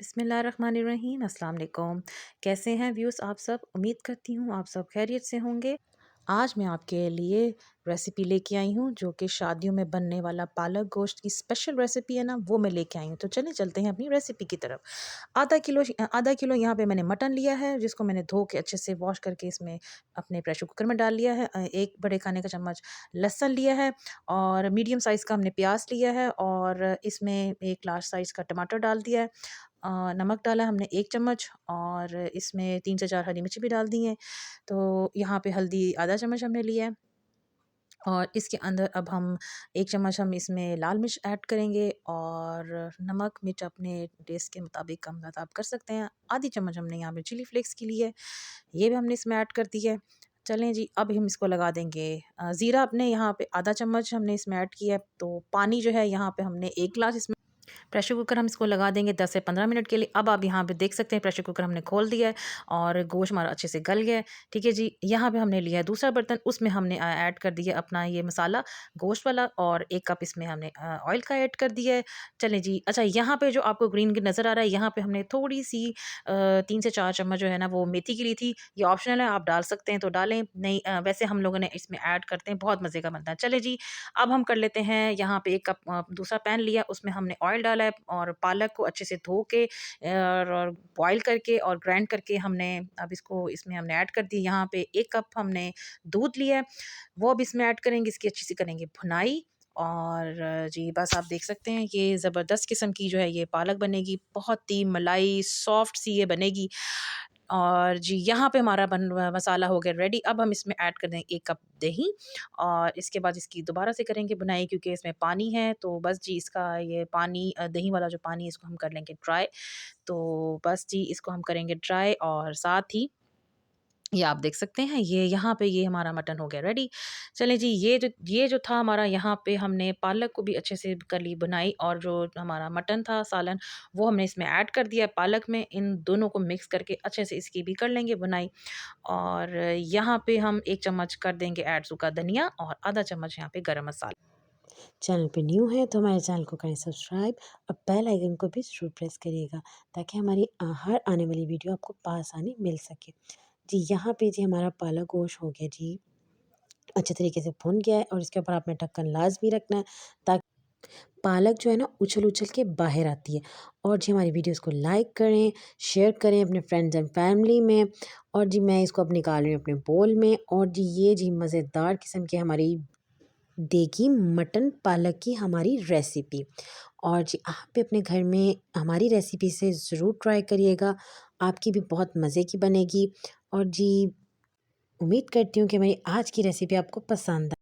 बिस्मिल्लाहिर्रहमानिर्रहीम अस्सलाम वालेकुम। कैसे हैं व्यूज़ आप सब? उम्मीद करती हूँ आप सब खैरियत से होंगे। आज मैं आपके लिए रेसिपी लेके आई हूँ जो कि शादियों में बनने वाला पालक गोश्त की स्पेशल रेसिपी है ना, वो मैं लेके आई हूँ। तो चलिए चलते हैं अपनी रेसिपी की तरफ। आधा किलो यहाँ पे मैंने मटन लिया है, जिसको मैंने धो के अच्छे से वॉश करके इसमें अपने प्रेशर कुकर में डाल लिया है। एक बड़े खाने का चम्मच लहसुन लिया है और मीडियम साइज़ का हमने प्याज लिया है और इसमें एक लार्ज साइज़ का टमाटर डाल दिया है। नमक डाला हमने 1 चम्मच और इसमें 3 से 4 हरी मिर्ची भी डाल दी हैं। तो यहाँ पे हल्दी आधा चम्मच हमने लिया है और इसके अंदर अब हम 1 चम्मच हम इसमें लाल मिर्च ऐड करेंगे और नमक मिर्च अपने टेस्ट के मुताबिक कम ज़्यादा आप कर सकते हैं। आधी चम्मच हमने यहाँ पे चिली फ्लेक्स की ली है, ये भी हमने इसमें ऐड कर दी है। चलें जी, अब हम इसको लगा देंगे ज़ीरा अपने यहाँ पे आधा चम्मच हमने इसमें ऐड किया है। तो पानी जो है यहाँ पे हमने 1 ग्लास इसमें प्रेशर कुकर हम इसको लगा देंगे 10 से 15 मिनट के लिए। अब आप यहाँ पे देख सकते हैं प्रेशर कुकर हमने खोल दिया है और गोश्त हमारा अच्छे से गल गया है। ठीक है जी, यहाँ पे हमने लिया है दूसरा बर्तन, उसमें हमने ऐड कर दिया अपना ये मसाला गोश्त वाला और 1 कप इसमें हमने ऑयल का ऐड कर दिया है। चलें जी, अच्छा यहाँ पे जो आपको ग्रीन नज़र आ रहा है, यहाँ पे हमने थोड़ी-सी 3 से 4 चम्मच जो है ना वो मेथी की ली थी। ये ऑप्शनल है, आप डाल सकते हैं तो डालें, नहीं वैसे हम लोगों ने इसमें ऐड करते हैं, बहुत मज़े का बनता है। चलें जी, अब हम कर लेते हैं यहाँ पे 1 कप दूसरा पैन लिया, उसमें हमने ऑयल डाला है और पालक को अच्छे से धो के और बॉयल करके और ग्राइंड करके हमने अब इसको इसमें हमने ऐड कर दी। यहाँ पे 1 कप हमने दूध लिया है, वो अब इसमें ऐड करेंगे, इसकी अच्छी सी करेंगे भुनाई और जी बस आप देख सकते हैं ये ज़बरदस्त किस्म की जो है ये पालक बनेगी, बहुत ही मलाई सॉफ्ट सी ये बनेगी। और जी यहाँ पे हमारा मसाला हो गया रेडी। अब हम इसमें ऐड कर देंगे 1 कप दही और इसके बाद इसकी दोबारा से करेंगे बुनाई, क्योंकि इसमें पानी है। तो बस जी इसका ये पानी दही वाला जो पानी है इसको हम कर लेंगे ड्राई। तो बस जी इसको हम करेंगे ड्राई और साथ ही ये आप देख सकते हैं ये यहाँ पे ये हमारा मटन हो गया रेडी। चलें जी, ये जो था हमारा, यहाँ पे हमने पालक को भी अच्छे से कर ली बुनाई और जो हमारा मटन था सालन, वो हमने इसमें ऐड कर दिया है पालक में। इन दोनों को मिक्स करके अच्छे से इसकी भी कर लेंगे बुनाई और यहाँ पे हम 1 चम्मच कर देंगे ऐड सूखा धनिया और आधा चम्मच यहाँ पे गरम मसाला। चैनल पे न्यू है तो हमारे चैनल को करें सब्सक्राइब और बेल आइकन को भी ज़रूर प्रेस करिएगा ताकि हमारी हर आने वाली वीडियो आपको आसानी मिल सके। जी यहाँ पे जी हमारा पालक गोश्त हो गया जी, अच्छे तरीके से भुन गया है और इसके ऊपर आपने ढक्कन लाज़मी रखना है ताकि पालक जो है ना उछल-उछल के बाहर आती है। और जी हमारी वीडियोज़ को लाइक करें, शेयर करें अपने फ्रेंड्स एंड फैमिली में। और जी मैं इसको अब निकाल रही हूँ अपने बोल में और जी ये जी मज़ेदार किस्म की हमारी देगी मटन पालक की हमारी रेसिपी। और जी आप भी अपने घर में हमारी रेसिपी से ज़रूर ट्राई करिएगा, आपकी भी बहुत मज़े की बनेगी। और जी उम्मीद करती हूँ कि मेरी आज की रेसिपी आपको पसंद